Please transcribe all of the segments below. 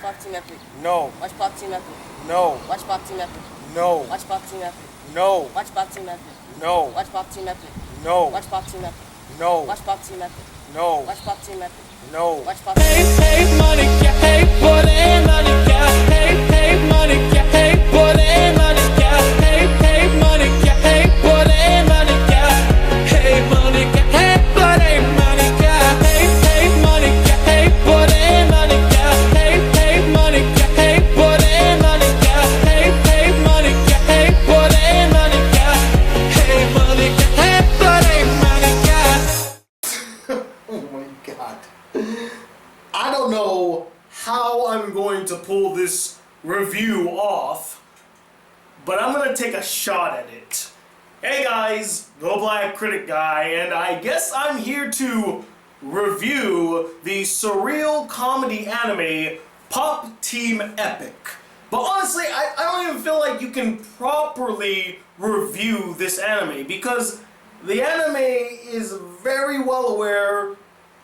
Watch Pop Team Epic. No. Watch Pop Team Epic. No. Watch Pop Team Epic. No. Watch Pop Team Epic. No. Watch Pop Team Epic. No. Watch Pop Team Epic. No. Watch Pop Team Epic. No. Watch Pop Team Epic. No. Watch Pop Team Epic. No. Watch Pop. Hey, Monica, hey, boy, Monica, hey, Monica, hey, boy, Monica, hey, Monica, hey, boy, Monica, hey, Monica, hey, boy, Monica, hey, Monica, hey, boy, Monica, hey, Monica, hey, boy, Monica, hey, Monica, hey, boy, Monica, hey, Monica, hey, boy, Monica. Oh my god. I don't know how I'm going to pull this review off, but I'm gonna take a shot at it. Hey guys, Go Black Critic Guy, and I guess I'm here to review the surreal comedy anime Pop Team Epic. But honestly, I don't even feel like you can properly review this anime because the anime is very well aware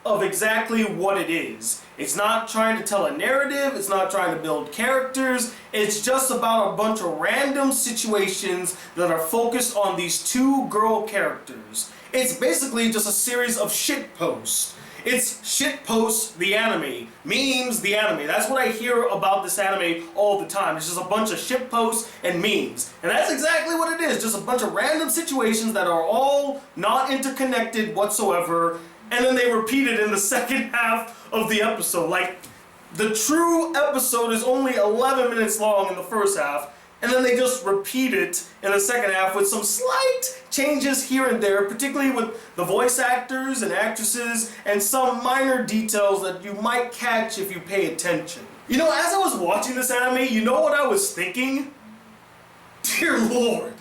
of exactly what it is. It's not trying to tell a narrative, it's not trying to build characters, it's just about a bunch of random situations that are focused on these two girl characters. It's basically just a series of shitposts. It's shitposts the anime, memes the anime. That's what I hear about this anime all the time. It's just a bunch of shitposts and memes. And that's exactly what it is, just a bunch of random situations that are all not interconnected whatsoever, and then they repeat it in the second half of the episode. Like, the true episode is only 11 minutes long in the first half, and then they just repeat it in the second half with some slight changes here and there, particularly with the voice actors and actresses, and some minor details that you might catch if you pay attention. You know, as I was watching this anime, you know what I was thinking? Dear Lord,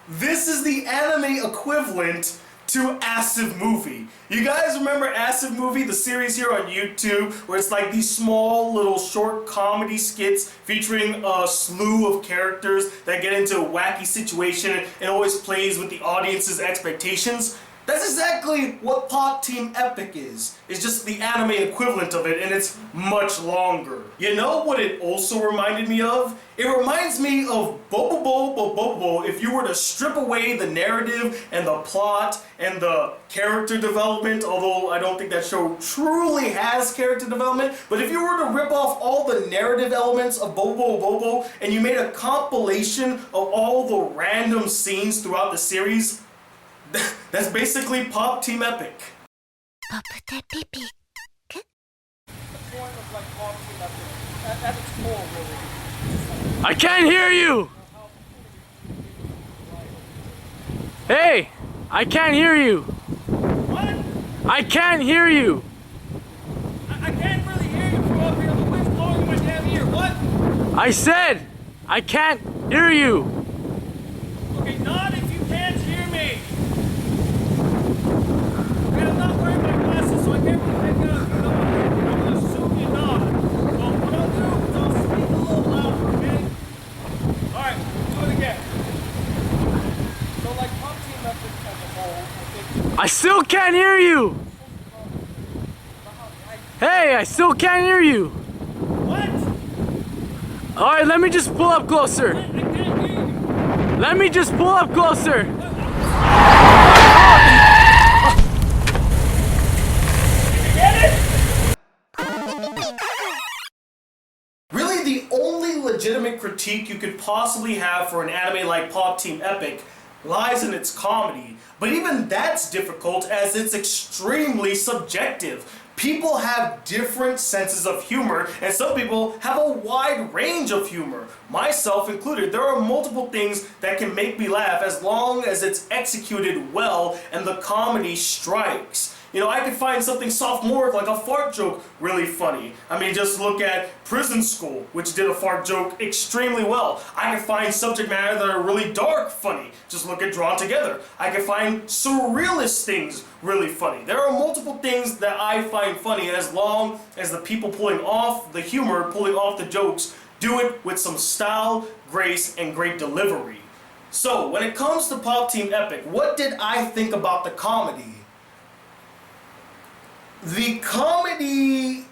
this is the anime equivalent to Acid Movie. You guys remember Acid Movie, the series here on YouTube, where it's like these small little short comedy skits featuring a slew of characters that get into a wacky situation and always plays with the audience's expectations? That's exactly what Pop Team Epic is. It's just the anime equivalent of it, and it's much longer. You know what it also reminded me of? It reminds me of Bobobo if you were to strip away the narrative and the plot and the character development, although I don't think that show truly has character development, but if you were to rip off all the narrative elements of Bobobo and you made a compilation of all the random scenes throughout the series, that's basically Pop Team Epic. The point of like Pop Team Epic, at its core, really. I can't hear you! Hey! I can't hear you! What? I can't hear you! I can't really hear you from up here. The wind's blowing in my damn ear. What? I said I can't hear you! Okay, not if you can't hear me. And I'm not wearing my glasses, so I can't really make it out if you're not. I'm gonna assume you're not. So what I'll do is I'll speak a little louder, okay? Alright, do it again. So like Pop Team Epic as a whole, I think I still can't hear you! Hey, I still can't hear you! what? Alright, let me just pull up closer. I can't hear you. Let me just pull up closer. Really, the only legitimate critique you could possibly have for an anime like Pop Team Epic lies in its comedy. But even that's difficult as it's extremely subjective. People have different senses of humor, and some people have a wide range of humor, myself included. There are multiple things that can make me laugh as long as it's executed well and the comedy strikes. You know, I could find something sophomoric like a fart joke really funny. I mean, just look at Prison School, which did a fart joke extremely well. I could find subject matter that are really dark funny. Just look at Drawn Together. I could find surrealist things really funny. There are multiple things that I find funny as long as the people pulling off the humor, pulling off the jokes, do it with some style, grace, and great delivery. So, when it comes to Pop Team Epic, what did I think about the comedy? The comedy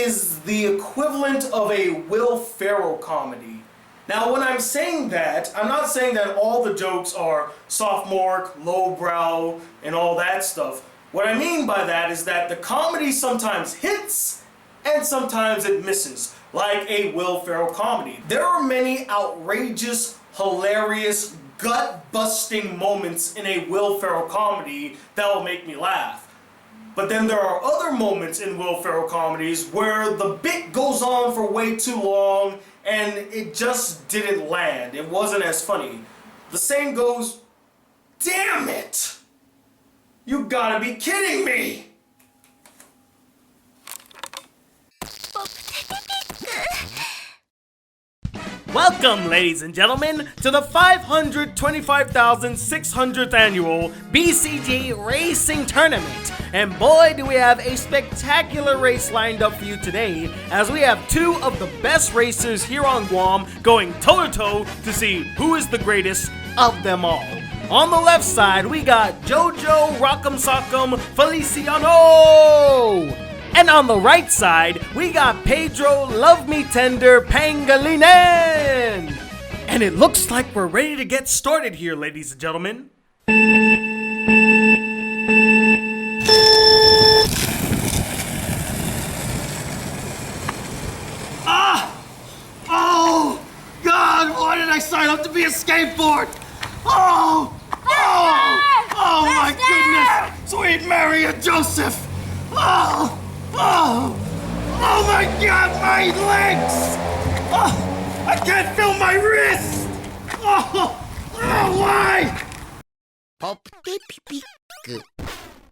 is the equivalent of a Will Ferrell comedy. Now, when I'm saying that, I'm not saying that all the jokes are sophomoric, lowbrow, and all that stuff. What I mean by that is that the comedy sometimes hits and sometimes it misses, like a Will Ferrell comedy. There are many outrageous, hilarious, gut-busting moments in a Will Ferrell comedy that will make me laugh. But then there are other moments in Will Ferrell comedies where the bit goes on for way too long and it just didn't land. It wasn't as funny. The same goes, damn it! You gotta be kidding me! Welcome, ladies and gentlemen, to the 525,600th annual BCG Racing Tournament. And boy, do we have a spectacular race lined up for you today, as we have two of the best racers here on Guam going toe-to-toe to see who is the greatest of them all. On the left side, we got Jojo Rock'em Sock'em Feliciano! And on the right side, we got Pedro Love Me Tender Pangilinan! And it looks like we're ready to get started here, ladies and gentlemen. Oh! God, why did I sign up to be a skateboard? Oh my goodness! Sweet Mary and Joseph! Oh my God, my legs! Oh, I can't feel my wrist! Why?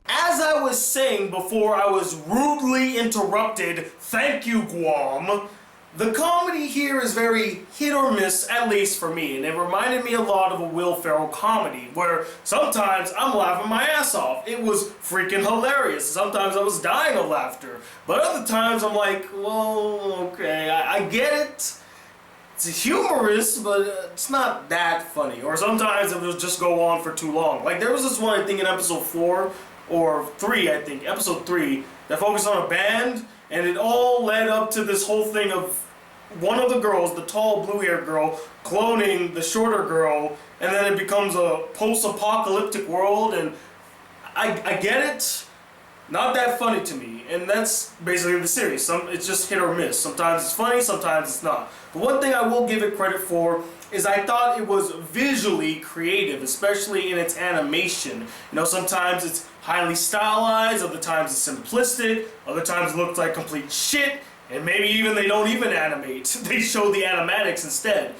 As I was saying before I was rudely interrupted, thank you, Guam. The comedy here is very hit or miss, at least for me, and it reminded me a lot of a Will Ferrell comedy, where sometimes I'm laughing my ass off. It was freaking hilarious. Sometimes I was dying of laughter. But other times I'm like, well, okay, I get it. It's humorous, but it's not that funny. Or sometimes it will just go on for too long. Like there was this one, I think in episode 4 or 3, I think, episode 3, that focused on a band, and it all led up to this whole thing of one of the girls, the tall blue-haired girl, cloning the shorter girl, and then it becomes a post-apocalyptic world, and I get it. Not that funny to me, and that's basically the series. It's just hit or miss. Sometimes it's funny, sometimes it's not. But one thing I will give it credit for is I thought it was visually creative, especially in its animation. You know, sometimes it's highly stylized, other times it's simplistic, other times it looks like complete shit, and maybe even they don't even animate. They show the animatics instead.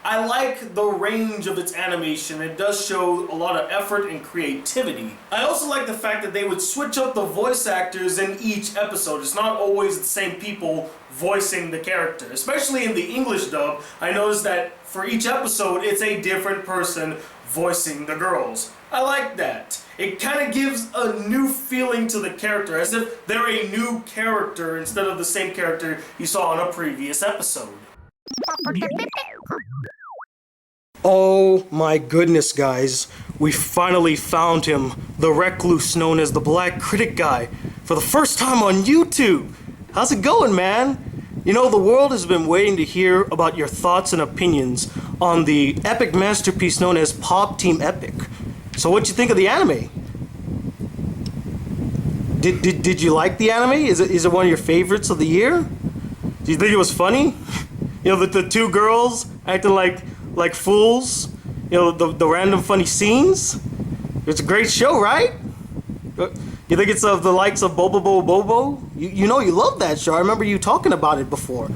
I like the range of its animation. It does show a lot of effort and creativity. I also like the fact that they would switch up the voice actors in each episode. It's not always the same people voicing the character. Especially in the English dub, I noticed that for each episode, it's a different person voicing the girls. I like that. It kind of gives a new feeling to the character, as if they're a new character instead of the same character you saw in a previous episode. Oh my goodness, guys. We finally found him, the recluse known as the Black Critic Guy, for the first time on YouTube. How's it going, man? You know, the world has been waiting to hear about your thoughts and opinions on the epic masterpiece known as Pop Team Epic. So what'd you think of the anime? Did you like the anime? Is it one of your favorites of the year? Do you think it was funny? You know, the two girls acting like fools? You know, the random funny scenes? It's a great show, right? You think it's of the likes of Bobo Bobo? You know you love that show. I remember you talking about it before.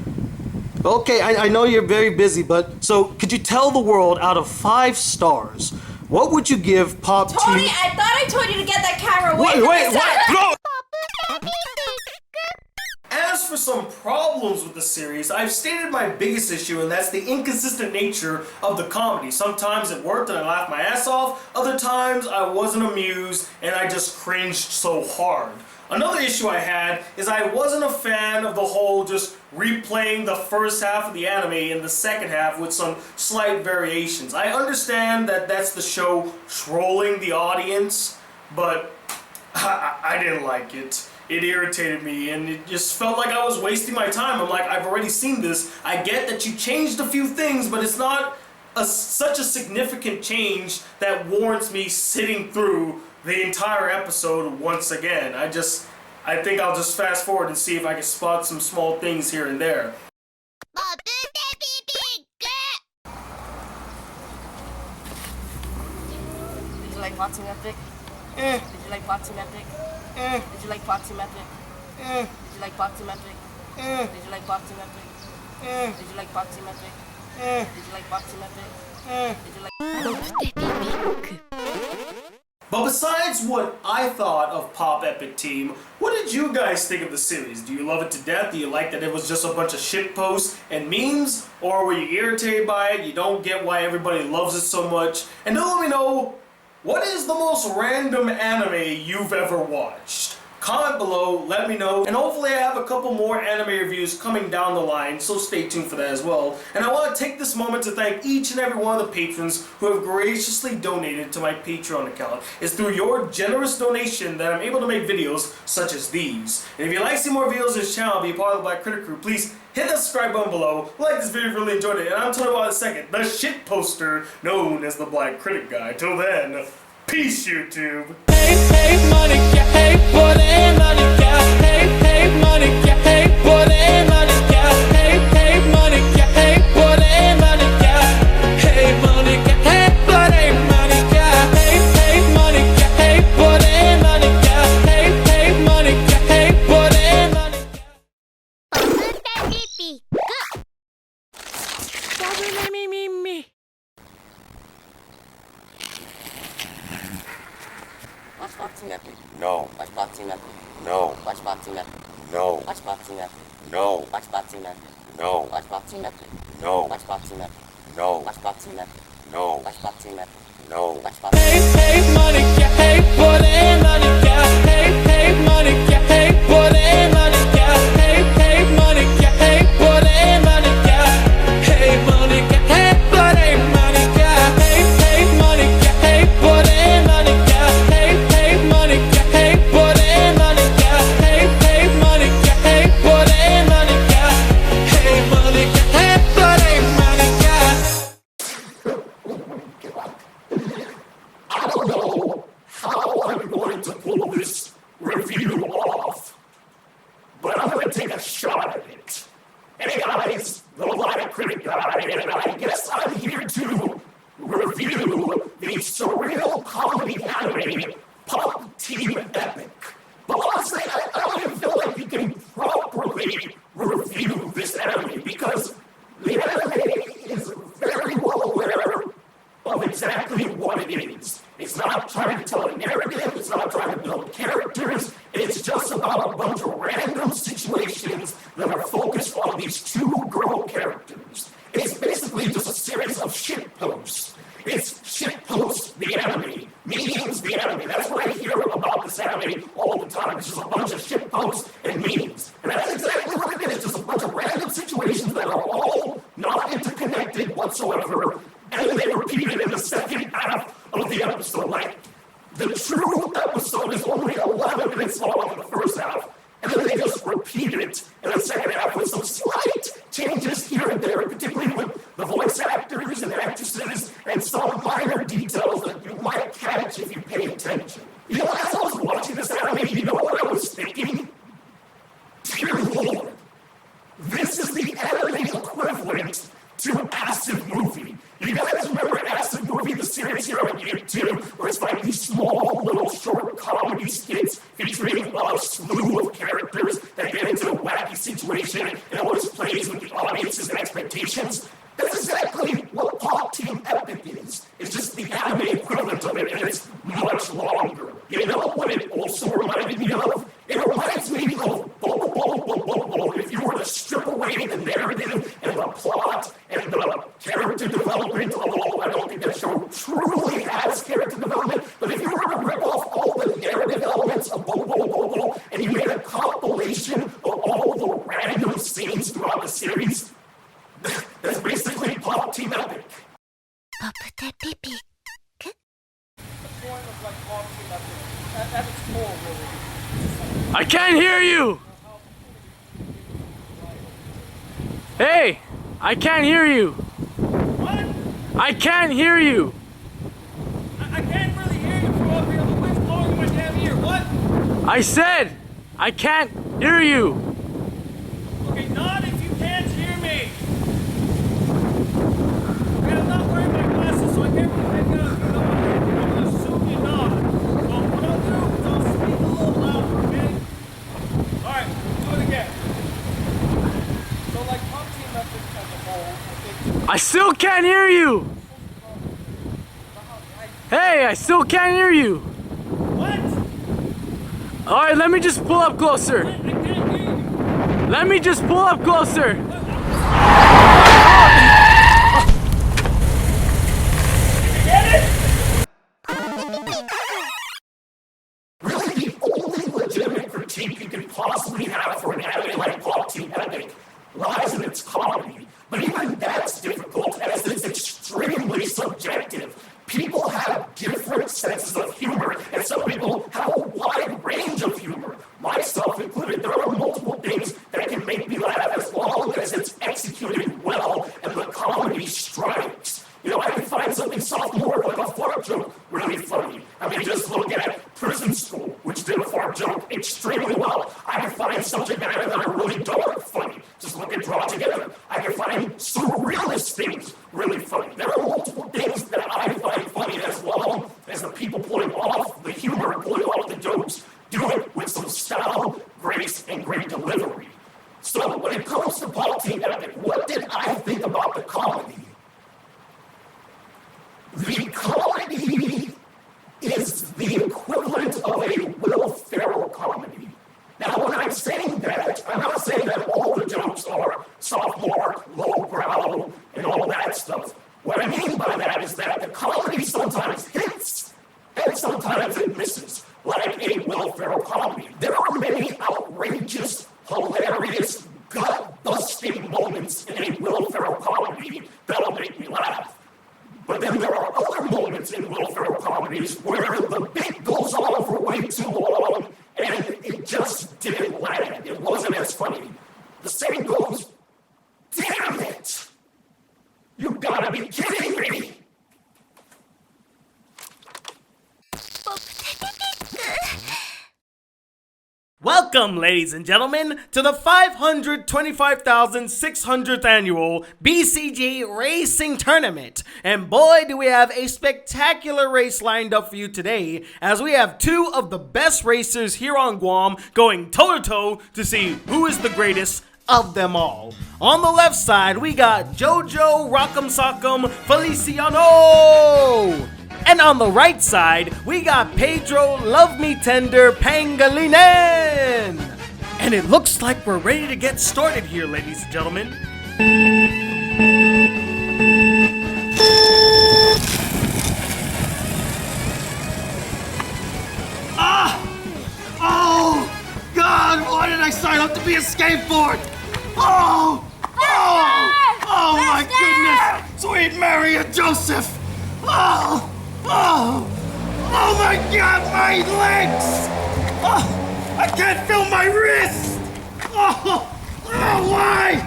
Okay, I know you're very busy, but so could you tell the world out of 5 stars, what would you give Pop Team... Tony, I thought I told you to get that camera away from Wait, the set. no! As for some problems with the series, I've stated my biggest issue, and that's the inconsistent nature of the comedy. Sometimes it worked and I laughed my ass off, other times I wasn't amused and I just cringed so hard. Another issue I had is I wasn't a fan of the whole just replaying the first half of the anime in the second half with some slight variations. I understand that that's the show trolling the audience, but I didn't like it. It irritated me, and it just felt like I was wasting my time. I'm like, I've already seen this. I get that you changed a few things, but it's not such a significant change that warrants me sitting through the entire episode once again. I think I'll just fast forward and see if I can spot some small things here and there. Did you like Boxing Epic? Did you like Boxing Epic? Did you like Boxing Epic? Did you like Boxing Epic? Did you like Boxing Epic? Did you like Boxing Epic? Did you like Boxing Epic? Did you like... But besides what I thought of Pop Epic Team, what did you guys think of the series? Do you love it to death? Do you like that it was just a bunch of shit posts and memes? Or were you irritated by it? You don't get why everybody loves it so much? And don't let me know, what is the most random anime you've ever watched? Comment below, let me know, and hopefully I have a couple more anime reviews coming down the line, so stay tuned for that as well. And I want to take this moment to thank each and every one of the patrons who have graciously donated to my Patreon account. It's through your generous donation that I'm able to make videos such as these. And if you'd like to see more videos on this channel, be a part of the Black Critic Crew, please hit that subscribe button below, like this video if you really enjoyed it, and I'm Tony Wild II, the shit poster known as the Black Critic Guy. Till then, peace YouTube! Hey, hey, Monica, hey, por ahí, Monica, hey, hey, Monica, hey, por ahí, Monica, hey, hey, Monica, hey, por ahí, Monica, hey, Monica, hey, por ahí, Monica, hey, hey, Monica, hey, por ahí, Monica, hey, hey, Monica, hey, por ahí, Monica. Watch Boxing Epic. No. Watch Boxing Epic. No. Watch Boxing Epic. No. Watch Boxing Epic. No. Watch Boxing Epic. No. Watch Boxing Epic. No. Watch Boxing Epic. No. Watch Boxing Epic. No. Watch Boxing Epic. No. Watch Boxing Hey, hey, Monica, hey, por ahí, Monica, hey, hey, Monica, hey, por ahí, Monica, hey, hey, Monica, hey, por ahí, Monica, hey, Monica, hey, por ahí, Monica, hey, hey, Monica, hey, por ahí, Monica, hey, hey, Monica, hey, por ahí, Monica, hey, hey, Monica, hey, por ahí, Monica, hey, Monica, hey, por ahí, Monica. I don't know how I'm going to pull this review off, but I'm going to take a shot at it. Hey guys, the Black Critic Guy, and I guess I'm here to review the surreal comedy anime Pop Team Epic. But honestly, I don't even feel like you can properly review this anime because the anime is very well aware of exactly what it is. It's not trying to tell a narrative, it's not trying to build characters, it's just about a bunch of random situations that are focused on these two girl characters. It's basically just a series of shit posts. It's shit posts, the anime, memes, the anime. That's what I hear about this anime all the time. It's just a bunch of shit posts and memes. And that's exactly what it is, just a bunch of random situations that are all not interconnected whatsoever. And then they repeat it in the second half of the episode. Like, the true episode is only 11 minutes long in the first half, and then they just repeat it in the second half with some slight changes here and there, particularly with the voice actors and actresses, and some minor details that you might catch if you pay attention. You know, as I was watching this anime, you know what I was thinking? Dear Lord, this is the anime equivalent to Acid Movie. You guys remember Acid Movie, the series here on YouTube, where it's like these small little short comedy skits featuring a slew of characters that get into a wacky situation and it always plays with the audience's expectations? That's exactly what Pop Team Epic is. It's just the anime equivalent of it, and it's much longer. You know what it also reminded me of? It reminds me of if you were to strip away the narrative and the plot and the character development, although I don't think that show truly has character development, but if you were to rip off all the narrative elements of and you made a compilation of all the random scenes throughout the series, that's basically Pop Team Epic. The point of like Pop Team Epic, at its core, really, can't hear you! Hey! I can't hear you! What? I can't hear you! I can't really hear you from up here. The wind's blowing in my damn ear. What? I said I can't hear you! Okay, not if you can't hear me. Okay, I'm not wearing my glasses, so I can't really pick it up. You know, I'm gonna assume you're not. So what I'll do is I'll speak a little louder, okay? Alright, do it again. So like Pumpty Method as a whole, okay? I still can't hear you! Hey, I still can't hear you! What? Alright, let me just pull up closer. I can't hear you. Let me just pull up closer. Did you get it? Really, the only legitimate critique you can possibly have for an anime like Pop Team Epic lies in its comedy. But even that's difficult, as it's extremely subjective. People have different senses of humor, and some people have a wide range of humor. Myself included, there are multiple things that can make me laugh as long as it's executed well and the comedy strikes. You know, I can find something sophomore like a fart joke really funny. I mean, just look at Prison School, which did a fart joke extremely well. I can find subject matter that are really dark funny. Just look at Draw Together. I can find surrealist things really funny. There are multiple things that I find funny as well as the people pulling off the humor, pulling off the jokes, do it with some style, grace, and great delivery. So when it comes to Pop Team Epic, what did I think about the comedy? The comedy is the equivalent of a Will Ferrell comedy. Now, when I'm saying that, I'm not saying that all the jokes are sophomore, lowbrow, and all that stuff. What I mean by that is that the comedy sometimes hits, and sometimes it misses, like a Will Ferrell comedy. There are many outrageous, hilarious, gut-busting moments in a Will Ferrell comedy that'll make me laugh. But then there are other moments in Will Ferrell comedies where the bit goes on for way too long and it just didn't land. It wasn't as funny. The same goes, damn it! You gotta be kidding me! Welcome, ladies and gentlemen, to the 525,600th annual BCG Racing Tournament. And boy, do we have a spectacular race lined up for you today, as we have two of the best racers here on Guam going toe-to-toe to see who is the greatest of them all. On the left side, we got Jojo Rock'em Sock'em Feliciano! And on the right side, we got Pedro Love Me Tender Pangilinan! And it looks like we're ready to get started here, ladies and gentlemen. Oh, God, why did I sign up to be a skateboard? Oh, my goodness. Sweet Mary and Joseph. Oh my God, my legs. Oh, I can't feel my wrist. Why?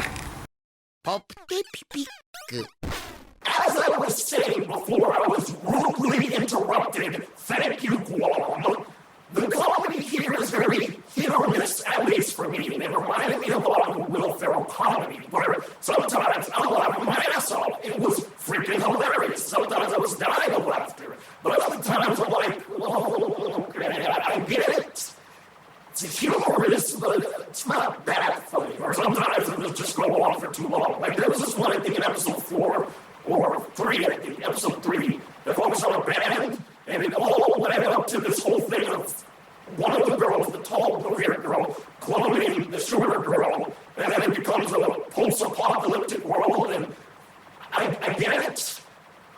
As I was saying before I was rudely interrupted, thank you, Guam. The comedy here is very hit or miss, at least for me, and it reminded me a lot of a Will Ferrell comedy, where sometimes I laughed my ass off. It was freaking hilarious. Sometimes I was dying of laughter, but other times I'm like, oh, okay, I get it. It's humorous, but it's not that funny. Or sometimes it'll just go on for too long. Like there was this one, I think, in episode 4 or 3, I think, episode 3, that focused on a band, and it all led up to this whole thing of one of the girls, the tall, blue-haired girl, cloning the shorter girl, and then it becomes a post-apocalyptic world, and I get it.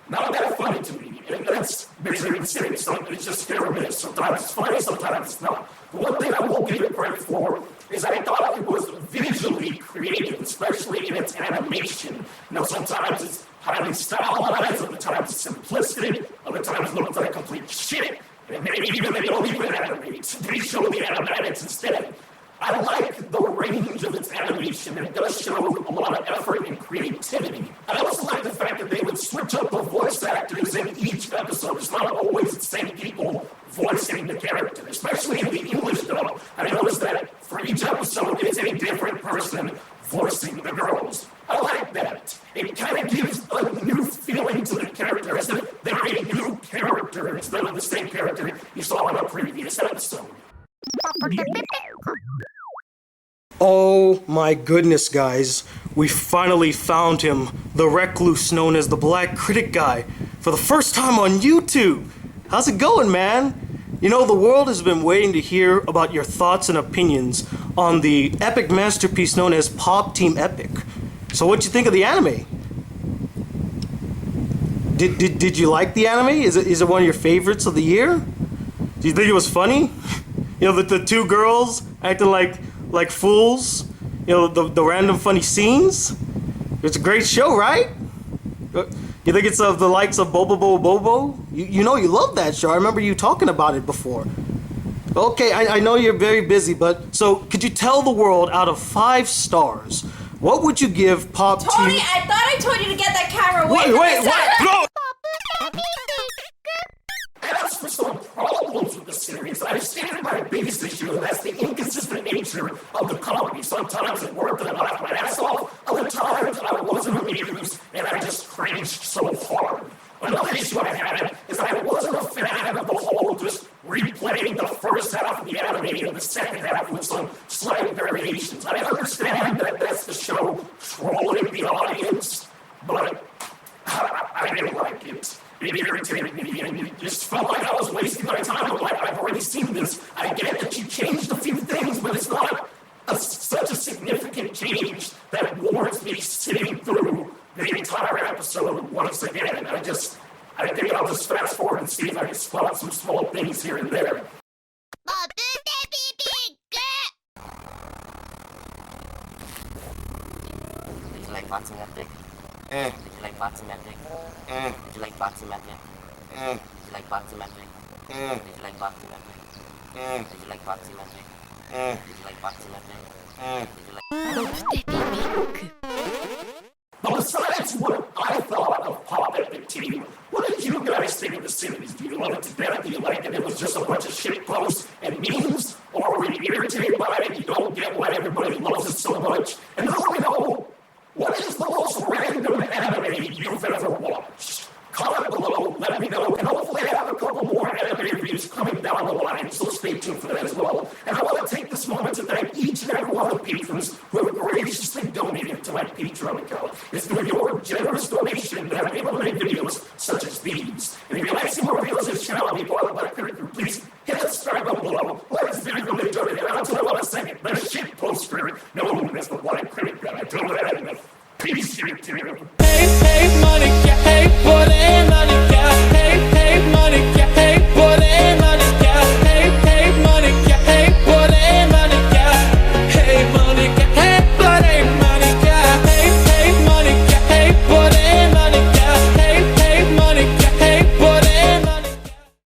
Not that funny to me. And that's basically the same. So it's just hit or miss. Sometimes it's funny, sometimes it's not. The one thing I won't give it credit for is I thought it was visually creative, especially in its animation. You know, sometimes it's highly stylized, other times it's simplistic, other times it looks like complete shit. And maybe even they don't even animate. They show the animatics instead. I like the range of its animation. It does show a lot of effort and creativity. I also like the fact that they would switch up the voice actors in each episode. It's not always the same people voicing the character, especially in the English dub. I noticed that for each episode, it's a different person voicing the girls. I like that. It kind of gives a new feeling to the characters. They're a new character instead of the same character you saw in a previous episode. Oh my goodness, guys. We finally found him, the recluse known as the Black Critic Guy, for the first time on YouTube. How's it going, man? You know, the world has been waiting to hear about your thoughts and opinions on the epic masterpiece known as Pop Team Epic. So what'd you think of the anime? Did you like the anime? Is it one of your favorites of the year? Do you think it was funny? You know, the two girls acting like fools? You know, the random funny scenes? It's a great show, right? You think it's of the likes of Bobo Bobo? You know you love that show. I remember you talking about it before. Okay, I know you're very busy, but so could you tell the world out of 5 stars, what would you give Pop Tony, Team? I thought I told you to get that camera away from Wait, the set. no! As for some problems with the series, I've stated my biggest issue, and that's the inconsistent nature of the comedy. Sometimes it worked and I laughed my ass off. Other times I wasn't amused and I just cringed so hard. Another issue I had is I wasn't a fan of the whole just replaying the first half of the anime and the second half with some slight variations. I understand that that's the show trolling the audience, but I didn't like it. It irritated me, and it just felt like I was wasting my time. I'm like, I've already seen this. I get that you changed a few things, but it's not such a significant change that warrants me sitting through the entire episode once again. I think I'll just fast forward and see if I can spot some small things here and there. Did you like boxing epic? Did you like boxing epic? Did you like boxing epic? Did you like boxing epic? Did you like boxing epic? Did you like boxing epic? Did you like boxing epic? Did you like... But besides what I thought of Pop Epic Team, what did you guys think of the series? Do you love it to death? Do you like that it was just a bunch of shit posts and memes? Or were you irritated by it? You don't get why everybody loves it so much? And let me know, what is the most random anime you've ever watched? Comment below, let me know, and hopefully I have a couple more anime reviews coming down the line, so stay tuned for that as well. And I want to take this moment to thank each and every one of the patrons who have graciously donated to my Patreon account. It's through your generous donation that I'm able to make videos such as these. And if you like some more videos of this channel, be part of my Critic Group, please hit the subscribe button below. Like this video really enjoyed it, and I'll tell you in a second, the shit poster known as the Black Critic Guy. Till then, peace, you two. Hey, money, yeah, hey, but ain't money.